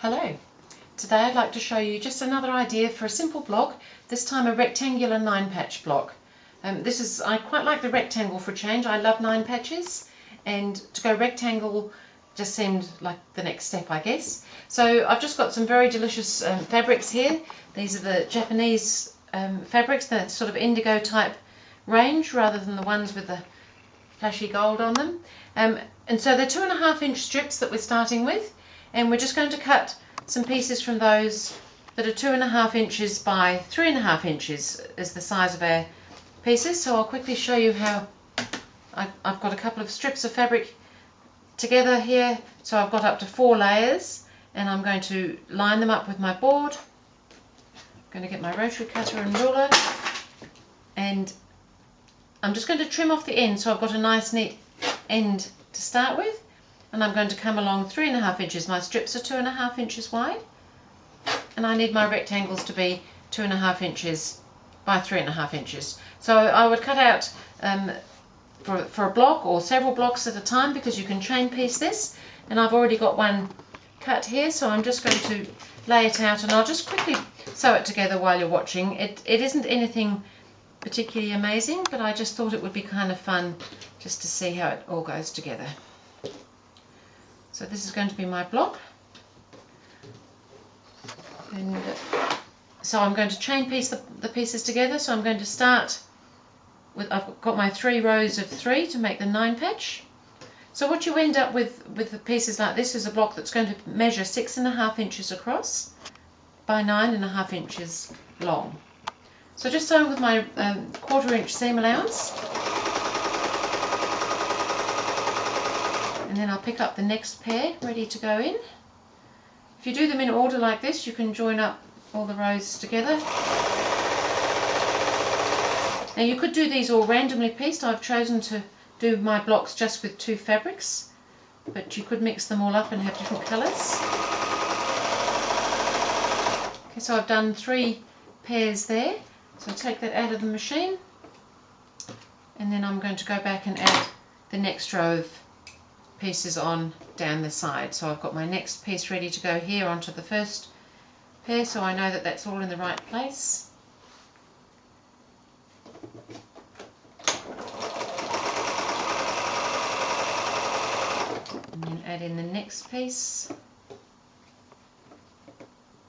Hello, today I'd like to show you just another idea for a simple block, this time a rectangular 9-patch block. I quite like the rectangle for a change. I love 9 patches, and to go rectangle just seemed like the next step, I guess. So I've just got some very delicious fabrics here. These are the Japanese fabrics, the sort of indigo type range rather than the ones with the flashy gold on them. And so they're 2.5-inch strips that we're starting with. And we're just going to cut some pieces from those that are 2.5 inches by 3.5 inches is the size of our pieces. So I'll quickly show you how I've got a couple of strips of fabric together here. So I've got up to 4 layers, and I'm going to line them up with my board. I'm going to get my rotary cutter and ruler, and I'm just going to trim off the end so I've got a nice neat end to start with. And I'm going to come along 3.5 inches. My strips are 2.5 inches wide, and I need my rectangles to be 2.5 inches by 3.5 inches. So I would cut out for a block or several blocks at a time, because you can chain piece this, and I've already got one cut here, so I'm just going to lay it out, and I'll just quickly sew it together while you're watching. It isn't anything particularly amazing, but I just thought it would be kind of fun just to see how it all goes together. So this is going to be my block, and so I'm going to chain piece the pieces together. So I'm going to start with, I've got my 3 rows of 3 to make the 9-patch. So what you end up with the pieces like this is a block that's going to measure 6.5 inches across by 9.5 inches long. So just sewing with my 1/4 inch seam allowance. And then I'll pick up the next pair ready to go in. If you do them in order like this, you can join up all the rows together. Now you could do these all randomly pieced. I've chosen to do my blocks just with 2 fabrics, but you could mix them all up and have different colours. Okay, so I've done 3 pairs there. So take that out of the machine, and then I'm going to go back and add the next row of pieces on down the side. So I've got my next piece ready to go here onto the first pair, so I know that that's all in the right place. And then add in the next piece.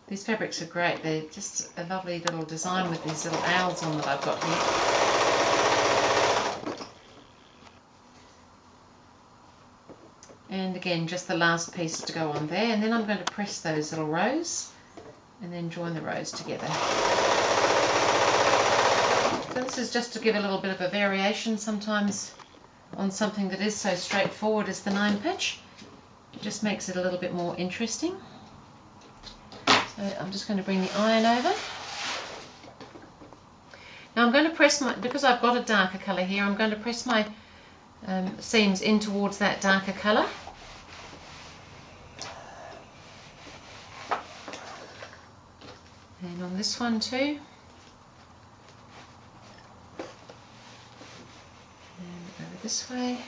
These fabrics are great. They're just a lovely little design with these little owls on that I've got here. And again, just the last piece to go on there, and then I'm going to press those little rows and then join the rows together. So this is just to give a little bit of a variation sometimes on something that is so straightforward as the 9-patch. It just makes it a little bit more interesting. So I'm just going to bring the iron over. Now I'm going to press because I've got a darker colour here, I'm going to press my seams in towards that darker colour. And on this one too. And over this way.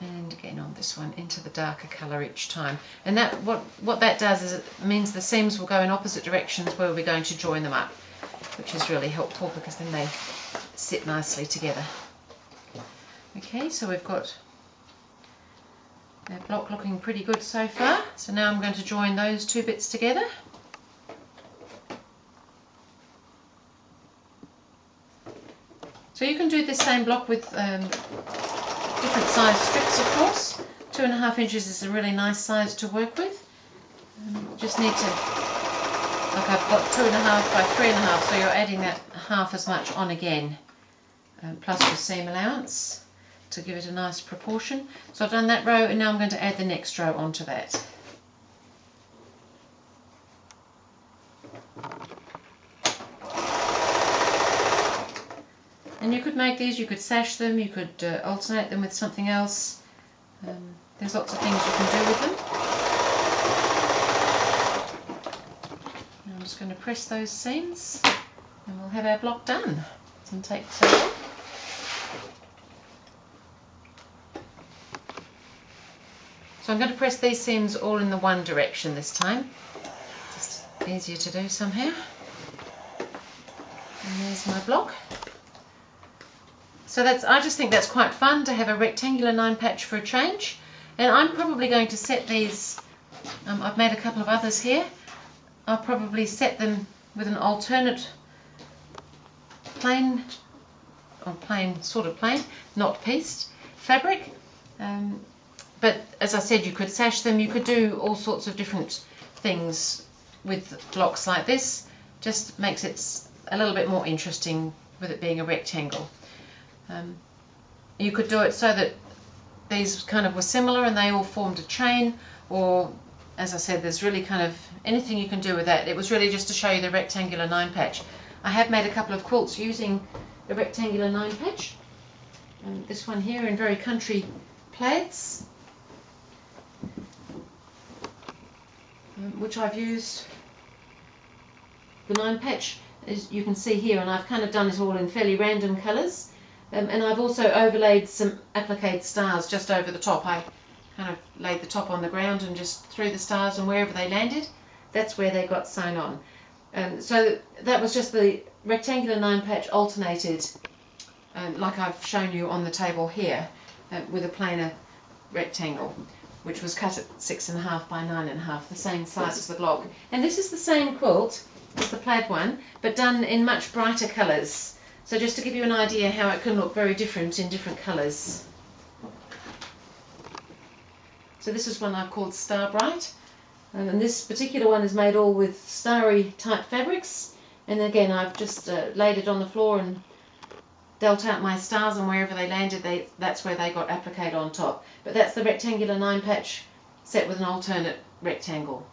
And again on this one into the darker colour each time. And that what that does is it means the seams will go in opposite directions where we're going to join them up, which is really helpful because then they sit nicely together. Okay, so we've got our block looking pretty good so far. So now I'm going to join those 2 bits together. So you can do this same block with different size strips, of course. 2.5 inches is a really nice size to work with. Just need to, like I've got 2.5 by 3.5, so you're adding that half as much on again, plus your seam allowance to give it a nice proportion. So I've done that row, and now I'm going to add the next row onto that. And you could make these, you could sash them, you could alternate them with something else. There's lots of things you can do with them. And I'm just going to press those seams, and we'll have our block done. It doesn't take so long. So I'm going to press these seams all in the one direction this time. Just easier to do somehow. And there's my block. So I just think that's quite fun to have a rectangular 9 patch for a change. And I'm probably going to set these, I've made a couple of others here. I'll probably set them with an alternate plain, or sort of plain, not pieced fabric. But as I said, you could sash them, you could do all sorts of different things with blocks like this. Just makes it a little bit more interesting with it being a rectangle. You could do it so that these kind of were similar and they all formed a chain, or as I said, there's really kind of anything you can do with that. It was really just to show you the rectangular 9 patch. I have made a couple of quilts using the rectangular 9 patch. This one here in very country plaids, which I've used the 9 patch, as you can see here, and I've kind of done it all in fairly random colours. And I've also overlaid some applique stars just over the top. I kind of laid the top on the ground and just threw the stars, and wherever they landed, that's where they got sewn on. So that was just the rectangular 9 patch alternated, like I've shown you on the table here, with a plainer rectangle, which was cut at 6.5 by 9.5, the same size as the block. And this is the same quilt as the plaid one, but done in much brighter colours. So just to give you an idea how it can look very different in different colours. So this is one I've called Star Bright, and this particular one is made all with starry type fabrics. And again, I've just laid it on the floor and dealt out my stars, and wherever they landed, that's where they got appliqued on top. But that's the rectangular 9 patch set with an alternate rectangle.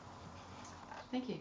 Thank you.